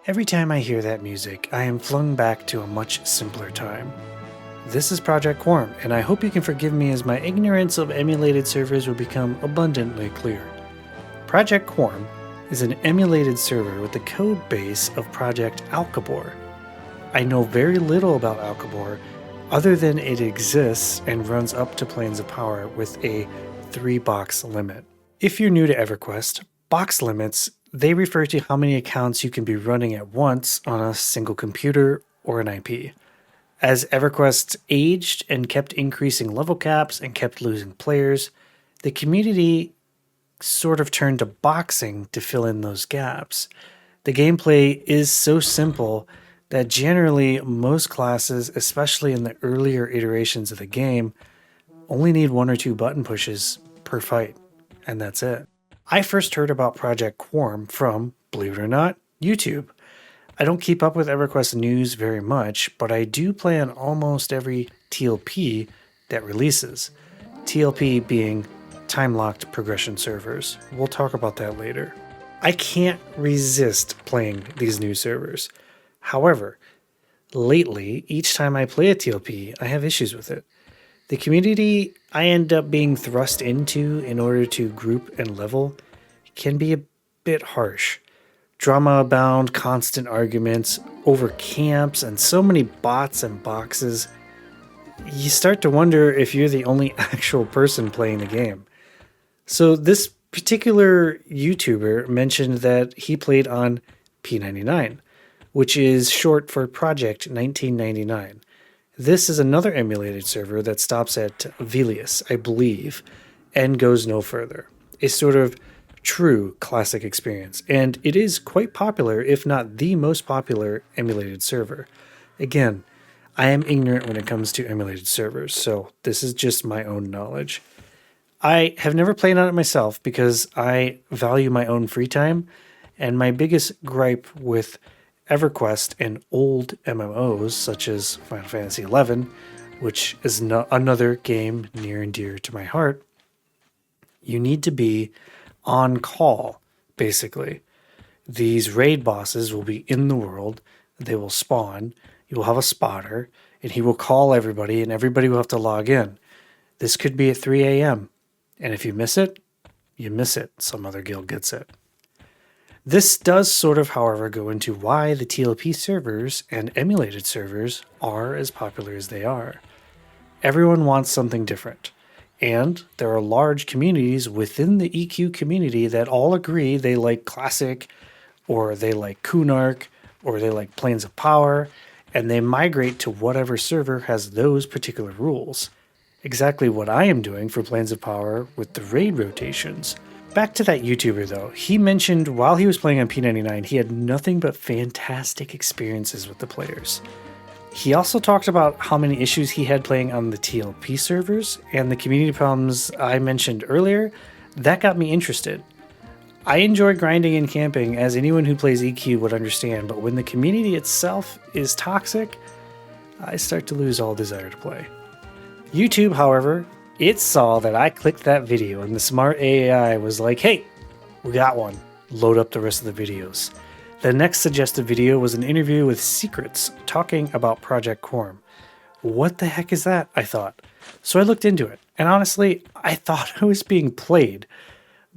Every time I hear that music, I am flung back to a much simpler time. This is Project Quarm, and I hope you can forgive me as my ignorance of emulated servers will become abundantly clear. Project Quarm is an emulated server with the code base of Project Alkabor. I know very little about Alkabor, other than it exists and runs up to Planes of Power with a 3-box limit. If you're new to EverQuest, box limits, they refer to how many accounts you can be running at once on a single computer or an IP. As EverQuest aged and kept increasing level caps and kept losing players, the community sort of turned to boxing to fill in those gaps. The gameplay is so simple that generally most classes, especially in the earlier iterations of the game, only need 1 or 2 button pushes per fight, and that's it. I first heard about Project Quarm from, believe it or not, YouTube. I don't keep up with EverQuest news very much, but I do play on almost every TLP that releases. TLP being time-locked progression servers. We'll talk about that later. I can't resist playing these new servers. However, lately, each time I play a TLP, I have issues with it. The community I end up being thrust into in order to group and level can be a bit harsh. Drama abound, constant arguments over camps, and so many bots and boxes. You start to wonder if you're the only actual person playing the game. So this particular YouTuber mentioned that he played on P99, which is short for Project 1999. This is another emulated server that stops at Velius, I believe, and goes no further. A sort of true classic experience, and it is quite popular, if not the most popular emulated server. Again, I am ignorant when it comes to emulated servers, so this is just my own knowledge. I have never played on it myself because I value my own free time, and my biggest gripe with EverQuest and old MMOs such as Final Fantasy XI, which is another game near and dear to my heart, you need to be on call, basically. These raid bosses will be in the world, they will spawn, you will have a spotter, and he will call everybody, and everybody will have to log in. This could be at 3 a.m., and if you miss it, you miss it. Some other guild gets it. This does sort of, however, go into why the TLP servers and emulated servers are as popular as they are. Everyone wants something different, and there are large communities within the EQ community that all agree they like Classic, or they like Kunark, or they like Planes of Power, and they migrate to whatever server has those particular rules. Exactly what I am doing for Planes of Power with the raid rotations. Back to that YouTuber though, he mentioned while he was playing on P99 he had nothing but fantastic experiences with the players. He also talked about how many issues he had playing on the TLP servers and the community problems I mentioned earlier. That got me interested. I enjoy grinding and camping, as anyone who plays EQ would understand, but when the community itself is toxic, I start to lose all desire to play. YouTube, however, it saw that I clicked that video and the smart AI was like, hey, we got one. Load up the rest of the videos. The next suggested video was an interview with Secrets talking about Project Quarm. What the heck is that? I thought. So I looked into it, and honestly, I thought I was being played,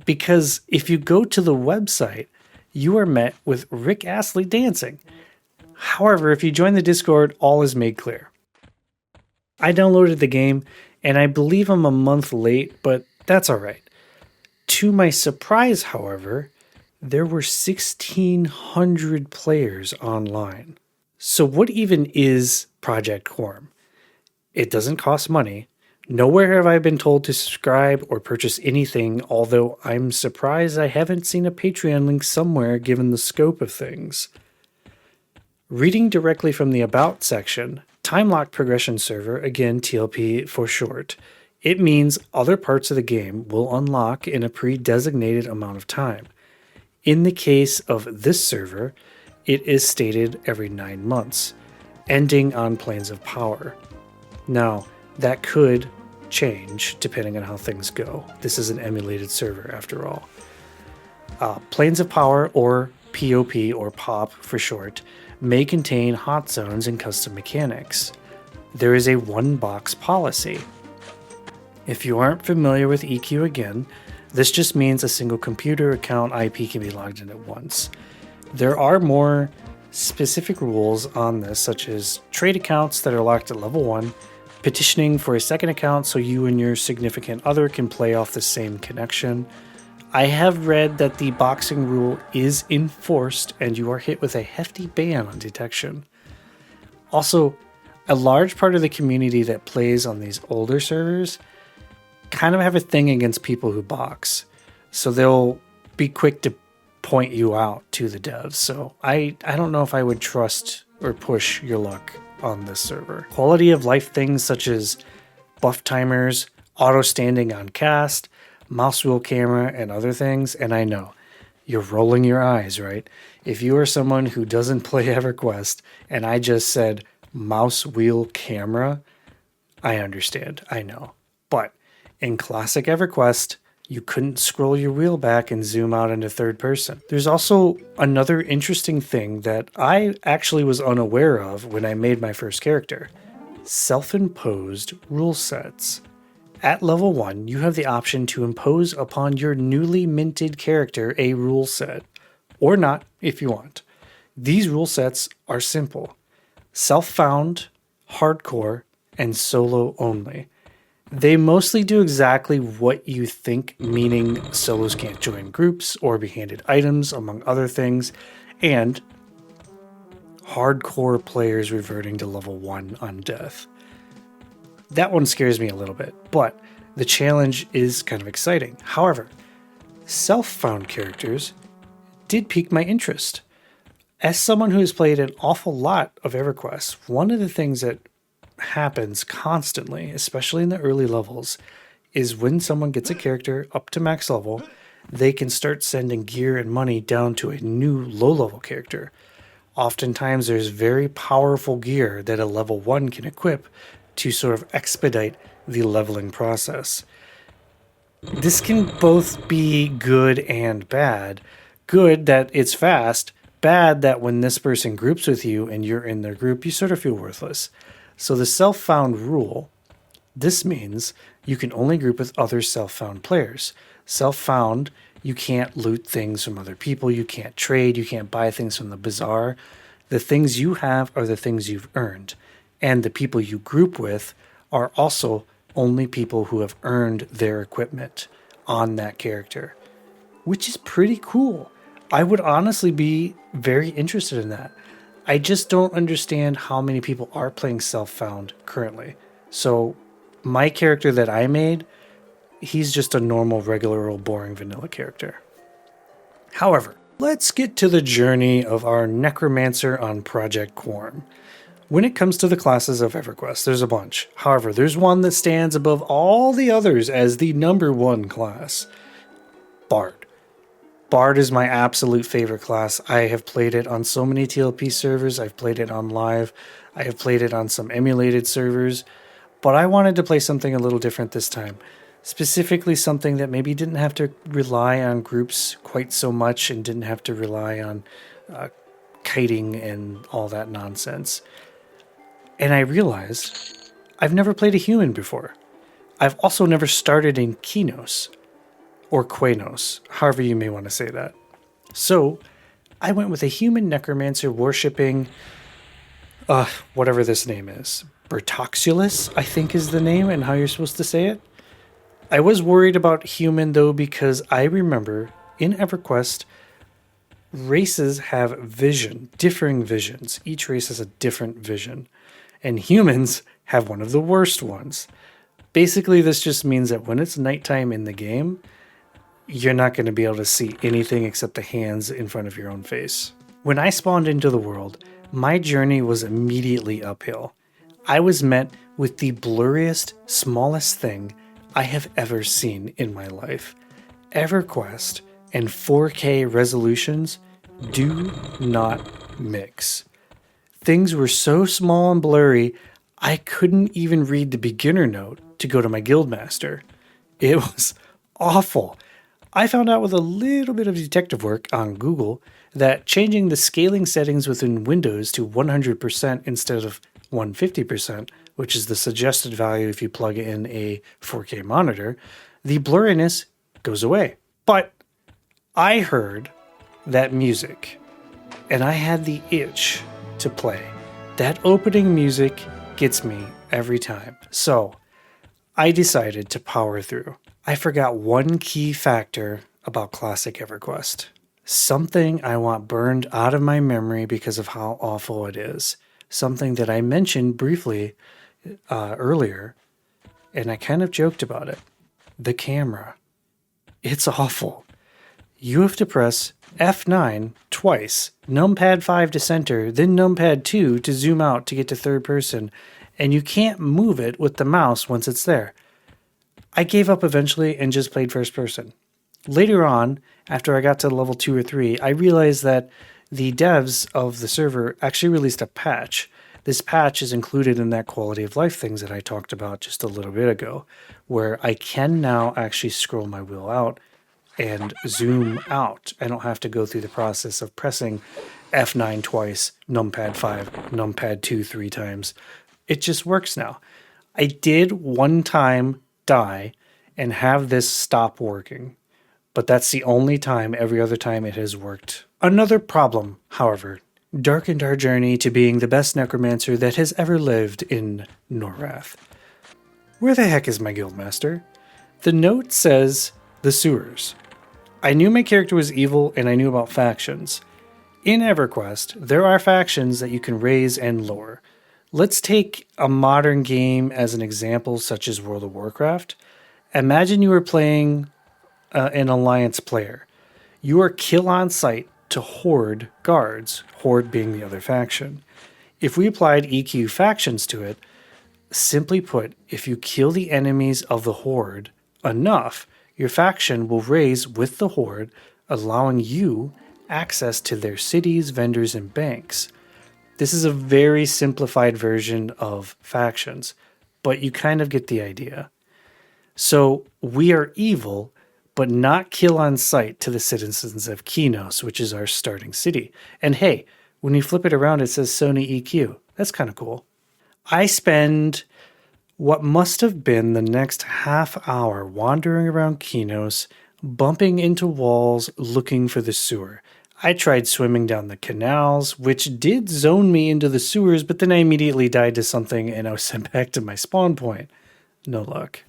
because if you go to the website, you are met with Rick Astley dancing. However, if you join the Discord, all is made clear. I downloaded the game, and I believe I'm a month late, but that's alright. To my surprise, however, there were 1,600 players online. So what even is Project Quarm? It doesn't cost money. Nowhere have I been told to subscribe or purchase anything, although I'm surprised I haven't seen a Patreon link somewhere given the scope of things. Reading directly from the About section, Time-Locked Progression Server, again TLP for short, it means other parts of the game will unlock in a pre-designated amount of time. In the case of this server, it is stated every 9 months, ending on Planes of Power. Now, that could change depending on how things go. This is an emulated server after all. Planes of Power, or POP or POP for short, may contain hot zones and custom mechanics. There is a one-box policy. If you aren't familiar with EQ again, this just means a single computer account IP can be logged in at once. There are more specific rules on this, such as trade accounts that are locked at level 1, petitioning for a second account so you and your significant other can play off the same connection. I have read that the boxing rule is enforced and you are hit with a hefty ban on detection. Also, a large part of the community that plays on these older servers kind of have a thing against people who box. So they'll be quick to point you out to the devs. So I don't know if I would trust or push your luck on this server. Quality of life things such as buff timers, auto standing on cast, mouse wheel camera, and other things. And I know, you're rolling your eyes, right? If you are someone who doesn't play EverQuest and I just said mouse wheel camera, I understand, I know. But in classic EverQuest, you couldn't scroll your wheel back and zoom out into third person. There's also another interesting thing that I actually was unaware of when I made my first character. Self-imposed rule sets. At level 1, you have the option to impose upon your newly minted character a rule set, or not if you want. These rule sets are simple: self-found, hardcore, and solo only. They mostly do exactly what you think, meaning solos can't join groups or be handed items, among other things, and hardcore players reverting to level 1 on death. That one scares me a little bit, but the challenge is kind of exciting. However, self-found characters did pique my interest. As someone who has played an awful lot of EverQuest, one of the things that happens constantly, especially in the early levels, is when someone gets a character up to max level, they can start sending gear and money down to a new low-level character. Oftentimes there's very powerful gear that a level 1 can equip to sort of expedite the leveling process. This can both be good and bad. Good that it's fast, bad that when this person groups with you and you're in their group, you sort of feel worthless. So the self-found rule, this means you can only group with other self-found players. Self-found, you can't loot things from other people, you can't trade, you can't buy things from the bazaar. The things you have are the things you've earned. And the people you group with are also only people who have earned their equipment on that character, which is pretty cool. I would honestly be very interested in that. I just don't understand how many people are playing self-found currently. So my character that I made, he's just a normal, regular, old, boring vanilla character. However, let's get to the journey of our Necromancer on Project Quarm. When it comes to the classes of EverQuest, there's a bunch. However, there's one that stands above all the others as the number 1 class: Bard. Bard is my absolute favorite class. I have played it on so many TLP servers. I've played it on live. I have played it on some emulated servers. But I wanted to play something a little different this time. Specifically something that maybe didn't have to rely on groups quite so much and didn't have to rely on kiting and all that nonsense. And I realized I've never played a human before. I've also never started in Qeynos, or Qeynos, however you may want to say that. So I went with a human necromancer worshipping, whatever this name is. Bertoxulus, I think is the name and how you're supposed to say it. I was worried about human though, because I remember in EverQuest, races have vision, differing visions. Each race has a different vision. And humans have one of the worst ones. Basically, this just means that when it's nighttime in the game, you're not going to be able to see anything except the hands in front of your own face. When I spawned into the world, my journey was immediately uphill. I was met with the blurriest, smallest thing I have ever seen in my life. EverQuest and 4K resolutions do not mix. Things were so small and blurry, I couldn't even read the beginner note to go to my guildmaster. It was awful. I found out with a little bit of detective work on Google that changing the scaling settings within Windows to 100% instead of 150%, which is the suggested value if you plug in a 4K monitor, the blurriness goes away. But I heard that music, and I had the itch to play. That opening music gets me every time. So I decided to power through. I forgot one key factor about classic EverQuest. Something I want burned out of my memory because of how awful it is. Something that I mentioned briefly earlier, and I kind of joked about it. The camera. It's awful. You have to press F9 twice, numpad 5 to center, then numpad 2 to zoom out to get to third person, and you can't move it with the mouse once it's there. I gave up eventually and just played first person. Later on, after I got to level 2 or 3, I realized that the devs of the server actually released a patch. This patch is included in that quality of life things that I talked about just a little bit ago, where I can now actually scroll my wheel out and zoom out. I don't have to go through the process of pressing F9 twice, numpad 5, numpad 2 3 times. It just works now. I did one time die and have this stop working, but that's the only time. Every other time it has worked. Another problem, however, darkened our journey to being the best necromancer that has ever lived in Norrath. Where the heck is my guildmaster? The note says the sewers. I knew my character was evil and I knew about factions. In EverQuest, there are factions that you can raise and lower. Let's take a modern game as an example, such as World of Warcraft. Imagine you were playing an alliance player. You are kill on sight to horde guards, horde being the other faction. If we applied EQ factions to it, simply put, if you kill the enemies of the horde enough, your faction will raise with the horde, allowing you access to their cities, vendors, and banks. This is a very simplified version of factions, but you kind of get the idea. So we are evil, but not kill on sight to the citizens of Qeynos, which is our starting city. And hey, when you flip it around, it says Sony EQ. That's kind of cool. I spend what must have been the next half hour wandering around Qeynos, bumping into walls, looking for the sewer. I tried swimming down the canals, which did zone me into the sewers, but then I immediately died to something and I was sent back to my spawn point. No luck.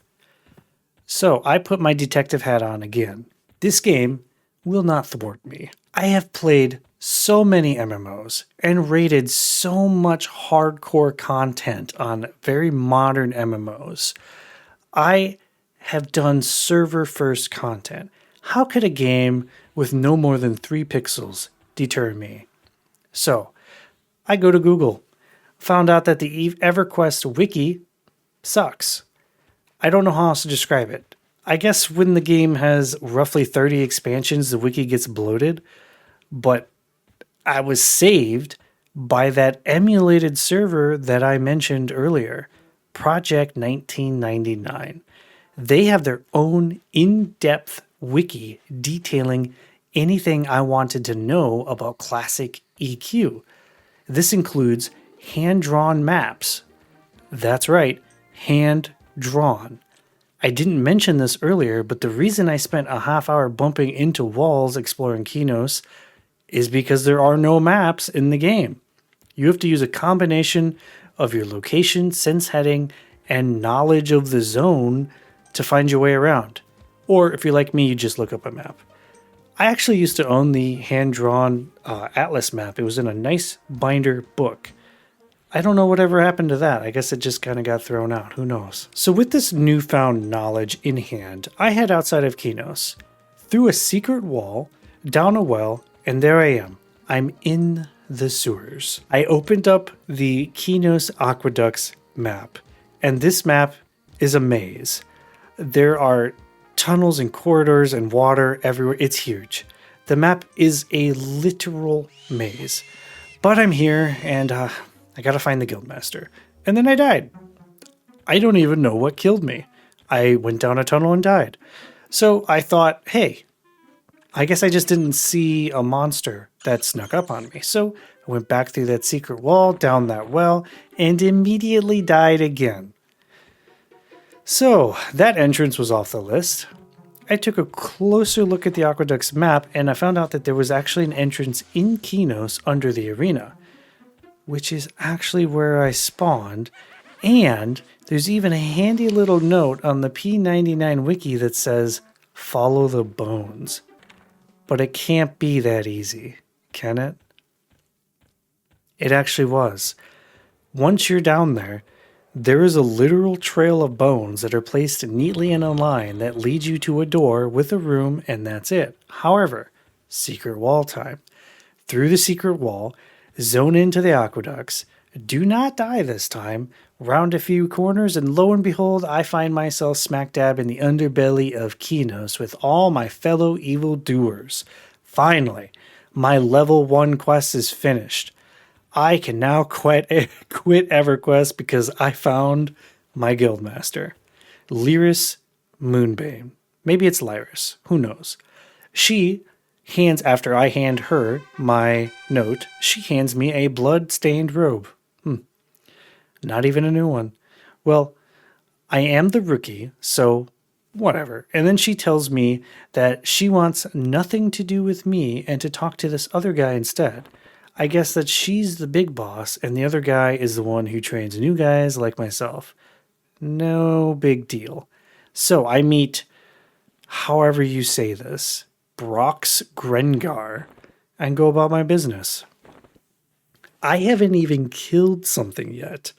So I put my detective hat on again. This game will not thwart me. I have played so many MMOs and rated so much hardcore content on very modern MMOs. I have done server-first content. How could a game with no more than 3 pixels deter me? So I go to Google, found out that the EverQuest wiki sucks. I don't know how else to describe it. I guess when the game has roughly 30 expansions, the wiki gets bloated, but I was saved by that emulated server that I mentioned earlier, Project 1999. They have their own in-depth wiki detailing anything I wanted to know about classic EQ. This includes hand-drawn maps. That's right, hand-drawn. I didn't mention this earlier, but the reason I spent a half hour bumping into walls exploring Qeynos is because there are no maps in the game. You have to use a combination of your location, sense heading, and knowledge of the zone to find your way around. Or if you're like me, you just look up a map. I actually used to own the hand-drawn Atlas map. It was in a nice binder book. I don't know whatever happened to that. I guess it just kind of got thrown out. Who knows? So with this newfound knowledge in hand, I head outside of Qeynos, through a secret wall, down a well, and there I am. I'm in the sewers. I opened up the Qeynos Aqueducts map, and this map is a maze. There are tunnels and corridors and water everywhere. It's huge. The map is a literal maze. But I'm here, and I gotta find the guildmaster. And then I died. I don't even know what killed me. I went down a tunnel and died. So I thought, hey, I guess I just didn't see a monster that snuck up on me. So I went back through that secret wall, down that well, and immediately died again. So that entrance was off the list. I took a closer look at the aqueduct's map and I found out that there was actually an entrance in Qeynos under the arena, which is actually where I spawned. And there's even a handy little note on the P99 wiki that says, follow the bones. But it can't be that easy, can it? It actually was. Once you're down there, there is a literal trail of bones that are placed neatly in a line that leads you to a door with a room, and that's it. However, secret wall time. Through the secret wall, zone into the aqueducts. Do not die this time. Round a few corners, and lo and behold, I find myself smack dab in the underbelly of Qeynos with all my fellow evildoers. Finally, my level 1 quest is finished. I can now quit EverQuest because I found my guildmaster, Lyris Moonbane. Maybe it's Lyris. Who knows? She hands, after I hand her my note, she hands me a blood-stained robe. Not even a new one. Well, I am the rookie, so whatever. And then she tells me that she wants nothing to do with me and to talk to this other guy instead. I guess that she's the big boss and the other guy is the one who trains new guys like myself. No big deal. So I meet, however you say this, Brox Grengar, and go about my business. I haven't even killed something yet,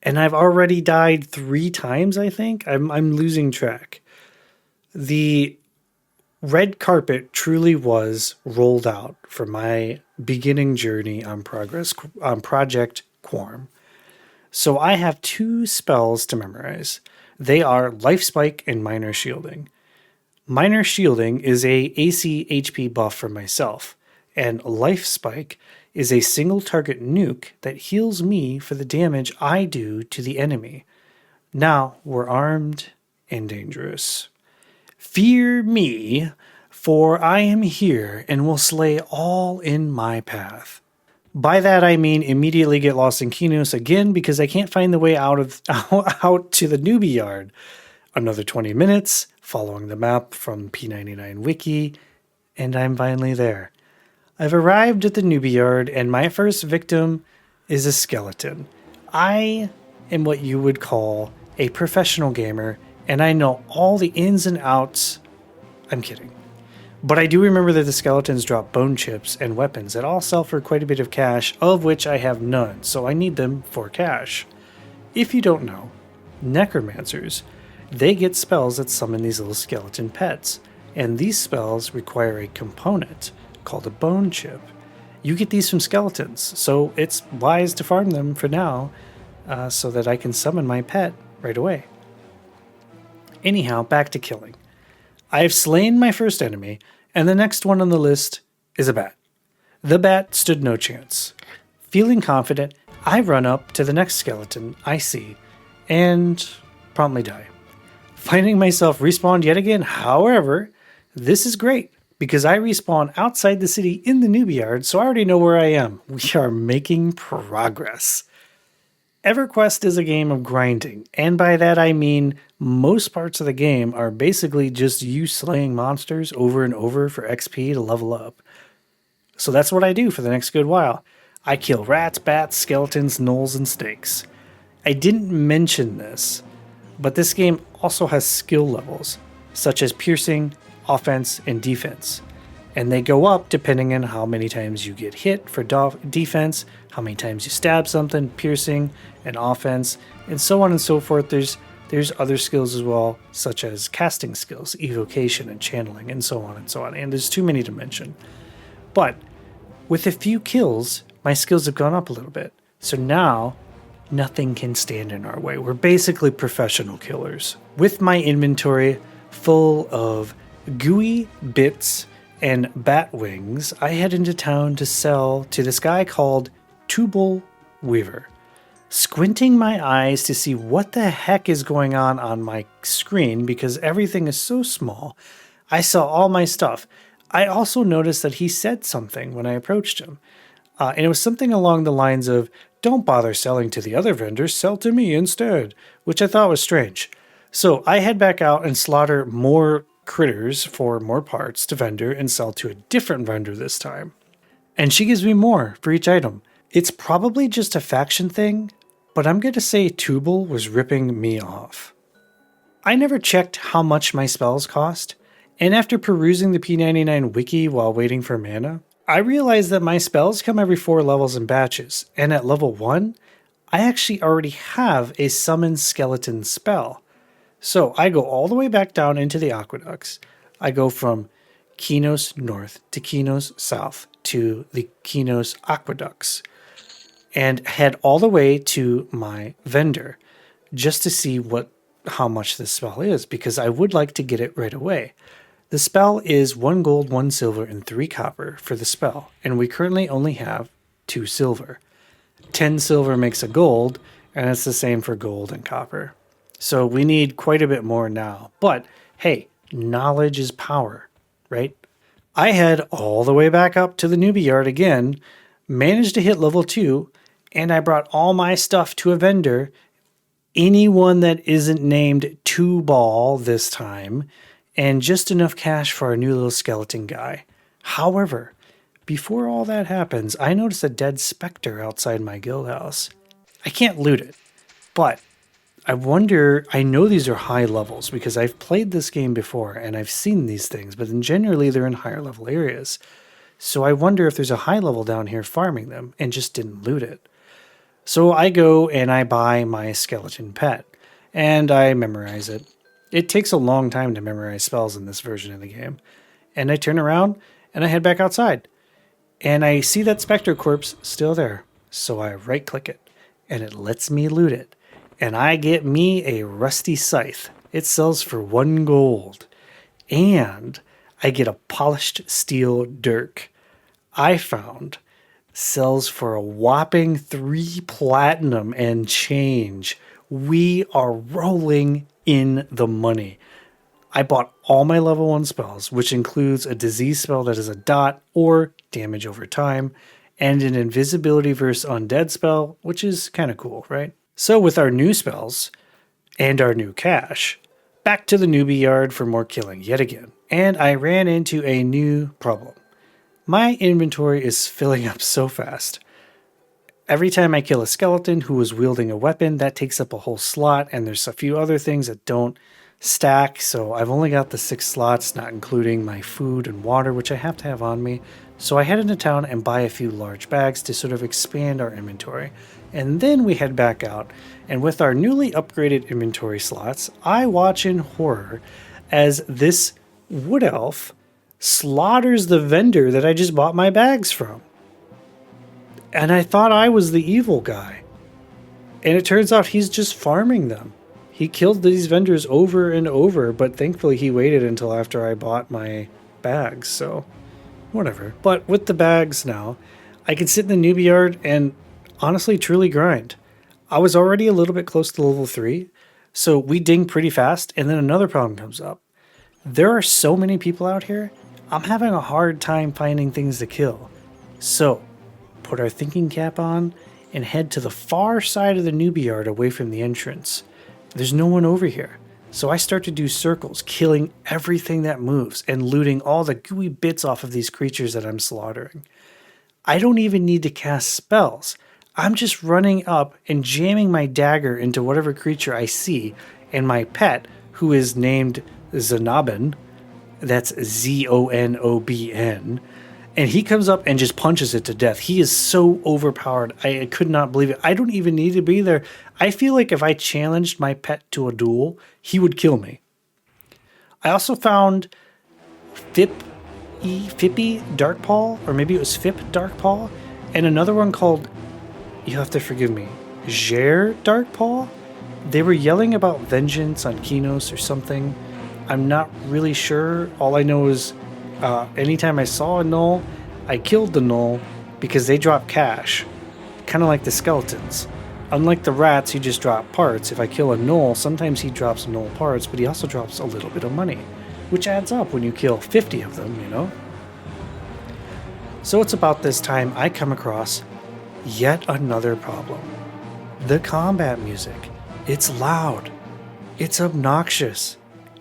and I've already died 3 times, I think. I'm losing track. The red carpet truly was rolled out for my beginning journey on Project Quarm. So I have 2 spells to memorize. They are Life Spike and Minor Shielding. Minor Shielding is a AC HP buff for myself, and Life Spike is a single target nuke that heals me for the damage I do to the enemy. Now we're armed and dangerous. Fear me, for I am here and will slay all in my path. By that I mean immediately get lost in Qeynos again because I can't find the way out to the newbie yard. Another 20 minutes, following the map from P99 Wiki, and I'm finally there. I've arrived at the newbie yard, and my first victim is a skeleton. I am what you would call a professional gamer, and I know all the ins and outs. I'm kidding. But I do remember that the skeletons drop bone chips and weapons that all sell for quite a bit of cash, of which I have none, so I need them for cash. If you don't know, Necromancers, they get spells that summon these little skeleton pets, and these spells require a component called a bone chip. You get these from skeletons, so it's wise to farm them for now, so that I can summon my pet right away. Anyhow, back to killing. I've slain my first enemy, and the next one on the list is a bat. The bat stood no chance. Feeling confident, I run up to the next skeleton I see, and promptly die. Finding myself respawned yet again, however, this is great, because I respawn outside the city in the newbie yard, so I already know where I am. We are making progress. EverQuest is a game of grinding, and by that I mean most parts of the game are basically just you slaying monsters over and over for XP to level up. So that's what I do for the next good while. I kill rats, bats, skeletons, gnolls, and snakes. I didn't mention this, but this game also has skill levels, such as piercing, offense, and defense. And they go up depending on how many times you get hit for defense, how many times you stab something, piercing, and offense, and so on and so forth. There's other skills as well, such as casting skills, evocation, and channeling, and so on and so on. And there's too many to mention. But with a few kills, my skills have gone up a little bit. So now, nothing can stand in our way. We're basically professional killers. With my inventory full of gooey bits and bat wings, I head into town to sell to this guy called Tubal Weaver. Squinting my eyes to see what the heck is going on my screen because everything is so small, I sell all my stuff. I also noticed that he said something when I approached him. And it was something along the lines of, "Don't bother selling to the other vendors, sell to me instead," which I thought was strange. So I head back out and slaughter more critters for more parts to vendor and sell to a different vendor this time. And she gives me more for each item. It's probably just a faction thing, but I'm going to say Tubal was ripping me off. I never checked how much my spells cost, and after perusing the P99 wiki while waiting for mana, I realized that my spells come every 4 levels in batches, and at level 1, I actually already have a summon skeleton spell. So I go all the way back down into the aqueducts. I go from Qeynos north to Qeynos south to the Qeynos aqueducts and head all the way to my vendor just to see how much this spell is, because I would like to get it right away. The spell is 1 gold, 1 silver, and 3 copper for the spell, and we currently only have 2 silver. 10 silver makes a gold, and it's the same for gold and copper. So we need quite a bit more now. But hey, knowledge is power, right? I head all the way back up to the newbie yard again, managed to hit level 2, and I brought all my stuff to a vendor, anyone that isn't named Tubal this time, and just enough cash for our new little skeleton guy. However, before all that happens, I notice a dead specter outside my guild house. I can't loot it, but I know these are high levels because I've played this game before and I've seen these things, but then generally they're in higher level areas. So I wonder if there's a high level down here farming them and just didn't loot it. So I go and I buy my skeleton pet and I memorize it. It takes a long time to memorize spells in this version of the game. And I turn around and I head back outside. And I see that specter corpse still there. So I right click it and it lets me loot it. And I get me a rusty scythe. It sells for 1 gold. And I get a polished steel dirk. I found sells for a whopping 3 platinum and change. We are rolling in the money. I bought all my level 1 spells, which includes a disease spell that is a dot or damage over time, and an invisibility versus undead spell, which is kind of cool, right? So with our new spells and our new cash, back to the newbie yard for more killing yet again. And I ran into a new problem. My inventory is filling up so fast. Every time I kill a skeleton who is wielding a weapon, that takes up a whole slot, and there's a few other things that don't stack, so I've only got the 6 slots, not including my food and water, which I have to have on me. So I head into town and buy a few large bags to sort of expand our inventory. And then we head back out, and with our newly upgraded inventory slots, I watch in horror as this wood elf slaughters the vendor that I just bought my bags from. And I thought I was the evil guy. And it turns out he's just farming them. He killed these vendors over and over, but thankfully he waited until after I bought my bags, so whatever. But with the bags now, I can sit in the newbie yard and honestly truly grind. I was already a little bit close to level 3, so we ding pretty fast, and then another problem comes up. There are so many people out here, I'm having a hard time finding things to kill. So, put our thinking cap on and head to the far side of the newbie yard away from the entrance. There's no one over here. So I start to do circles, killing everything that moves and looting all the gooey bits off of these creatures that I'm slaughtering. I don't even need to cast spells. I'm just running up and jamming my dagger into whatever creature I see, and my pet, who is named Zonobin, that's Zonobn, and he comes up and just punches it to death. He is so overpowered. I could not believe it. I don't even need to be there. I feel like if I challenged my pet to a duel, he would kill me. I also found Fippy Darkpaw, or maybe it was Fip Darkpaw, and another one called, you have to forgive me, Jer Darkpaw? They were yelling about vengeance on Qeynos or something. I'm not really sure. All I know is anytime I saw a gnoll, I killed the gnoll because they drop cash, kind of like the skeletons. Unlike the rats who just drop parts, if I kill a gnoll, sometimes he drops gnoll parts, but he also drops a little bit of money, which adds up when you kill 50 of them, you know? So it's about this time I come across yet another problem. The combat music. It's loud. It's obnoxious.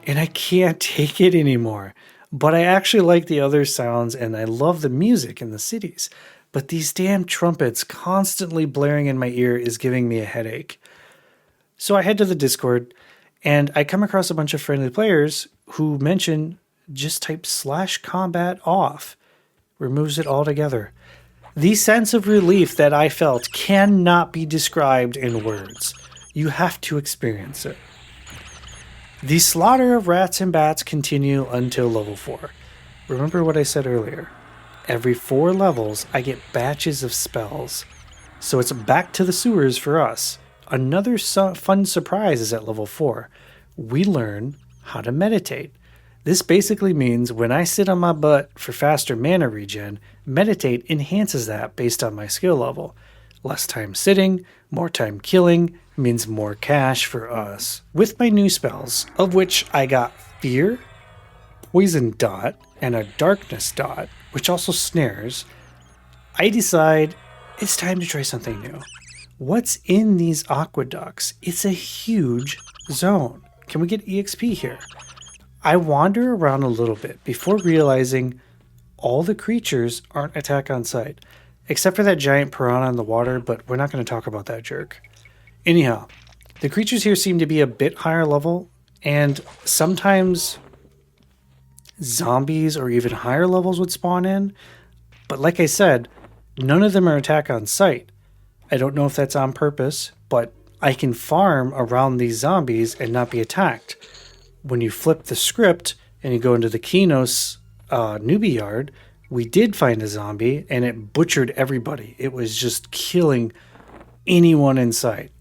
And I can't take it anymore. But I actually like the other sounds and I love the music in the cities. But these damn trumpets constantly blaring in my ear is giving me a headache. So I head to the Discord and I come across a bunch of friendly players who mention just type /combat off. Removes it altogether. The sense of relief that I felt cannot be described in words. You have to experience it. The slaughter of rats and bats continue until level 4. Remember what I said earlier. Every 4 levels, I get batches of spells. So it's back to the sewers for us. Another fun surprise is at level 4. We learn how to meditate. This basically means when I sit on my butt for faster mana regen, meditate enhances that based on my skill level. Less time sitting, more time killing, means more cash for us. With my new spells, of which I got Fear, Poison Dot, and a Darkness Dot, which also snares, I decide it's time to try something new. What's in these aqueducts? It's a huge zone. Can we get EXP here? I wander around a little bit before realizing all the creatures aren't attack on sight, except for that giant piranha in the water, but we're not going to talk about that jerk. Anyhow, the creatures here seem to be a bit higher level, and sometimes zombies or even higher levels would spawn in, but like I said, none of them are attack on sight. I don't know if that's on purpose, but I can farm around these zombies and not be attacked. When you flip the script and you go into the Qeynos newbie yard, we did find a zombie and it butchered everybody. It was just killing anyone in sight.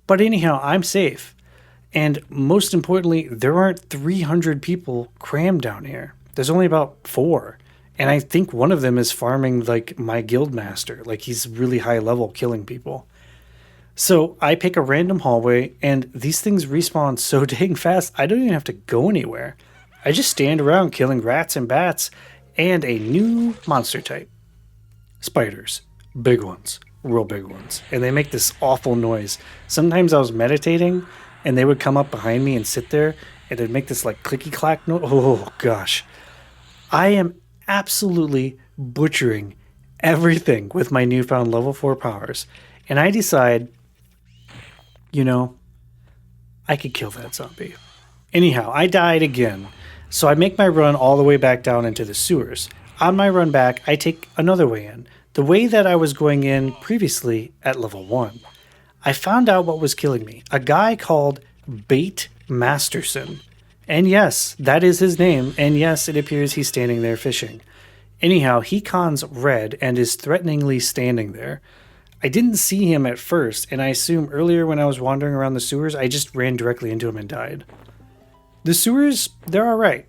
But anyhow, I'm safe. And most importantly, there aren't 300 people crammed down here. There's only about 4. And I think one of them is farming like my guild master. Like he's really high level killing people. So I pick a random hallway and these things respawn so dang fast I don't even have to go anywhere. I just stand around killing rats and bats and a new monster type. Spiders. Big ones. Real big ones. And they make this awful noise. Sometimes I was meditating and they would come up behind me and sit there and they'd make this like clicky clack noise. Oh gosh. I am absolutely butchering everything with my newfound level 4 powers. And I decide, I could kill that zombie. Anyhow, I died again. So I make my run all the way back down into the sewers. On my run back, I take another way in. The way that I was going in previously at level 1. I found out what was killing me. A guy called Bait Masterson. And yes, that is his name. And yes, it appears he's standing there fishing. Anyhow, he cons red and is threateningly standing there. I didn't see him at first, and I assume earlier when I was wandering around the sewers, I just ran directly into him and died. The sewers, they're alright.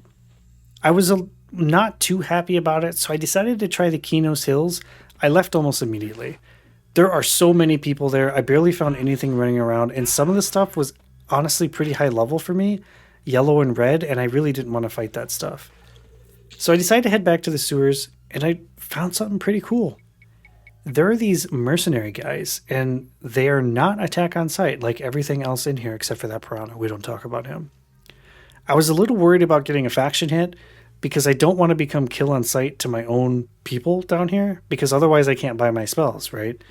I was not too happy about it, so I decided to try the Qeynos Hills. I left almost immediately. There are so many people there, I barely found anything running around, and some of the stuff was honestly pretty high level for me, yellow and red, and I really didn't want to fight that stuff. So I decided to head back to the sewers, and I found something pretty cool. There are these mercenary guys, and they are not attack on sight like everything else in here except for that piranha. We don't talk about him. I was a little worried about getting a faction hit because I don't want to become kill on sight to my own people down here because otherwise I can't buy my spells, right?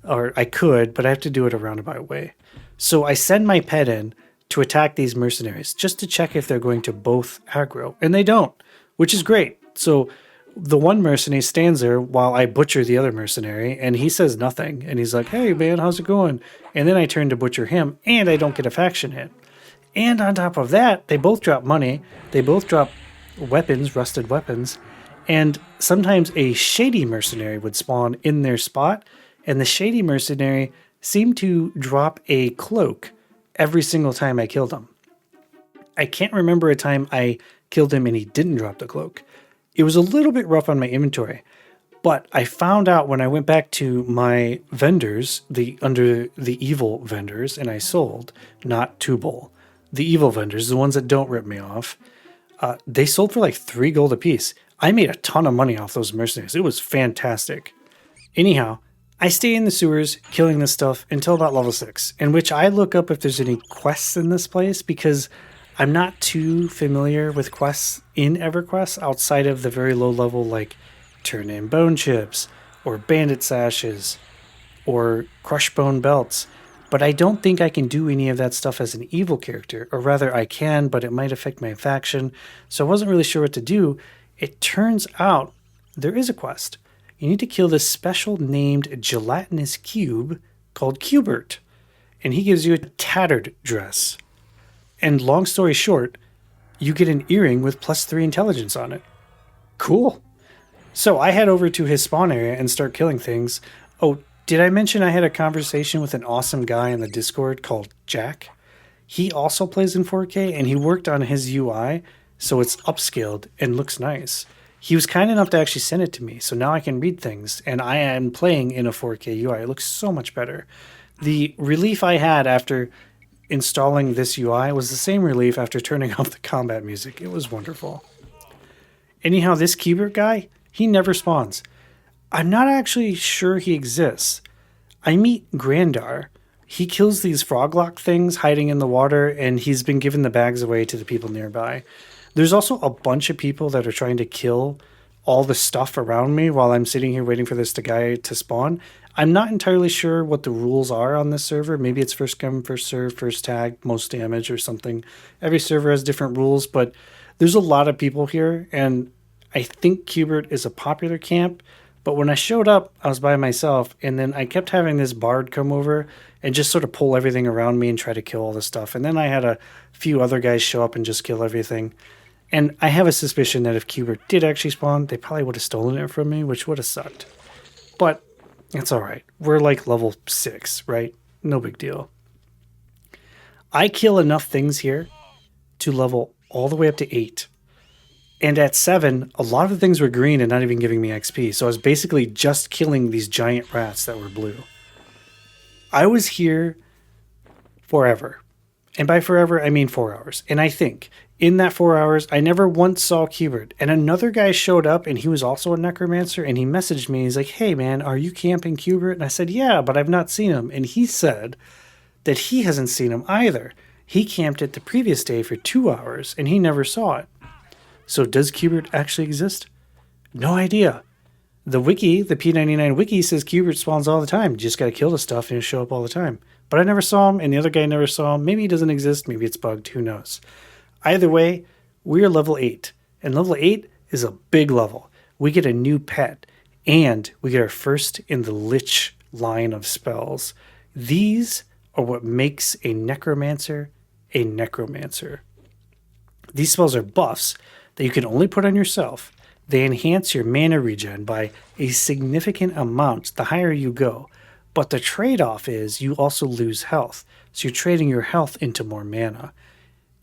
Or I could, but I have to do it a roundabout way. So I send my pet in to attack these mercenaries just to check if they're going to both aggro, and they don't, which is great. So the one mercenary stands there while I butcher the other mercenary, and he says nothing. And he's like, hey, man, how's it going? And then I turn to butcher him, and I don't get a faction hit. And on top of that, they both drop money. They both drop weapons, rusted weapons. And sometimes a shady mercenary would spawn in their spot, and the shady mercenary seemed to drop a cloak every single time I killed him. I can't remember a time I killed him and he didn't drop the cloak. It was a little bit rough on my inventory, but I found out when I went back to my vendors, under the evil vendors, and I sold, not Tubal, the evil vendors, the ones that don't rip me off, they sold for like 3 gold apiece. I made a ton of money off those mercenaries. It was fantastic. Anyhow, I stay in the sewers killing this stuff until about level 6, in which I look up if there's any quests in this place because I'm not too familiar with quests in EverQuest outside of the very low level like turn in bone chips or bandit sashes or crush bone belts. But I don't think I can do any of that stuff as an evil character, or rather I can, but it might affect my faction. So I wasn't really sure what to do. It turns out there is a quest. You need to kill this special named gelatinous cube called Qbert, and he gives you a tattered dress. And long story short, you get an earring with +3 intelligence on it. Cool. So I head over to his spawn area and start killing things. Oh, did I mention I had a conversation with an awesome guy in the Discord called Jack? He also plays in 4K, and he worked on his UI, so it's upscaled and looks nice. He was kind enough to actually send it to me, so now I can read things, and I am playing in a 4K UI. It looks so much better. The relief I had after installing this UI was the same relief after turning off the combat music. It was wonderful. Anyhow, this Qbert guy, he never spawns. I'm not actually sure he exists. I meet Grandar. He kills these froglock things hiding in the water, and he's been giving the bags away to the people nearby. There's also a bunch of people that are trying to kill all the stuff around me while I'm sitting here waiting for this guy to spawn. I'm not entirely sure what the rules are on this server. Maybe it's first come, first serve, first tag, most damage or something. Every server has different rules, but there's a lot of people here, and I think Qbert is a popular camp. But when I showed up, I was by myself, and then I kept having this bard come over and just sort of pull everything around me and try to kill all the stuff. And then I had a few other guys show up and just kill everything. And I have a suspicion that if Qbert did actually spawn, they probably would have stolen it from me, which would have sucked. But it's all right. We're like level 6, right? No big deal. I kill enough things here to level all the way up to 8. And at 7, a lot of the things were green and not even giving me XP. So I was basically just killing these giant rats that were blue. I was here forever. And by forever, I mean 4 hours. And I think in that 4 hours, I never once saw Qbert. And another guy showed up, and he was also a necromancer, and he messaged me. He's like, hey, man, are you camping Qbert? And I said, yeah, but I've not seen him. And he said that he hasn't seen him either. He camped it the previous day for 2 hours, and he never saw it. So does Qbert actually exist? No idea. The wiki, the P99 wiki, says Qbert spawns all the time. You just got to kill the stuff and he'll show up all the time. But I never saw him, and the other guy never saw him. Maybe he doesn't exist. Maybe it's bugged. Who knows? Either way, we're level 8. And level 8 is a big level. We get a new pet, and we get our first in the Lich line of spells. These are what makes a Necromancer a Necromancer. These spells are buffs that you can only put on yourself. They enhance your mana regen by a significant amount the higher you go. But the trade-off is you also lose health. So you're trading your health into more mana.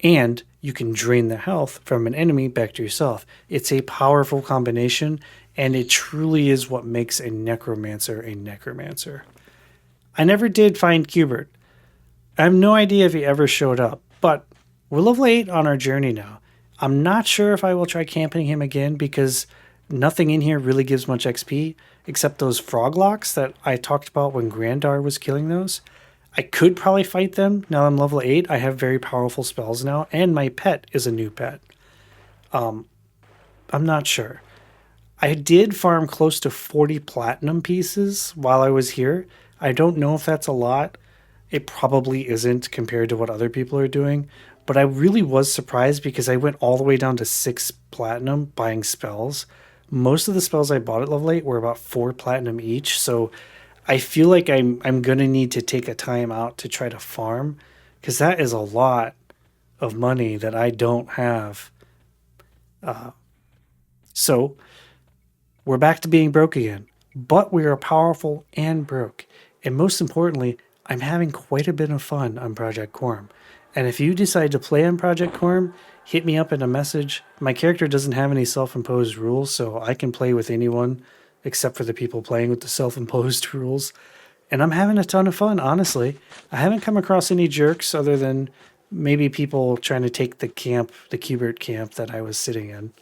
And you can drain the health from an enemy back to yourself. It's a powerful combination, and it truly is what makes a Necromancer a Necromancer. I never did find Qbert. I have no idea if he ever showed up, but we're level 8 on our journey now. I'm not sure if I will try camping him again because nothing in here really gives much XP except those froglocks that I talked about when Grandar was killing those. I could probably fight them now I'm level 8. I have very powerful spells now, and my pet is a new pet. I'm not sure. I did farm close to 40 platinum pieces while I was here. I don't know if that's a lot. It probably isn't compared to what other people are doing. But I really was surprised because I went all the way down to 6 platinum buying spells. Most of the spells I bought at level 8 were about 4 platinum each. So I feel like I'm going to need to take a time out to try to farm because that is a lot of money that I don't have. So we're back to being broke again. But we are powerful and broke. And most importantly, I'm having quite a bit of fun on Project Quarm. And if you decide to play on Project Quarm, hit me up in a message. My character doesn't have any self-imposed rules, so I can play with anyone except for the people playing with the self-imposed rules. And I'm having a ton of fun, honestly. I haven't come across any jerks other than maybe people trying to take the camp, the Qbert camp that I was sitting in.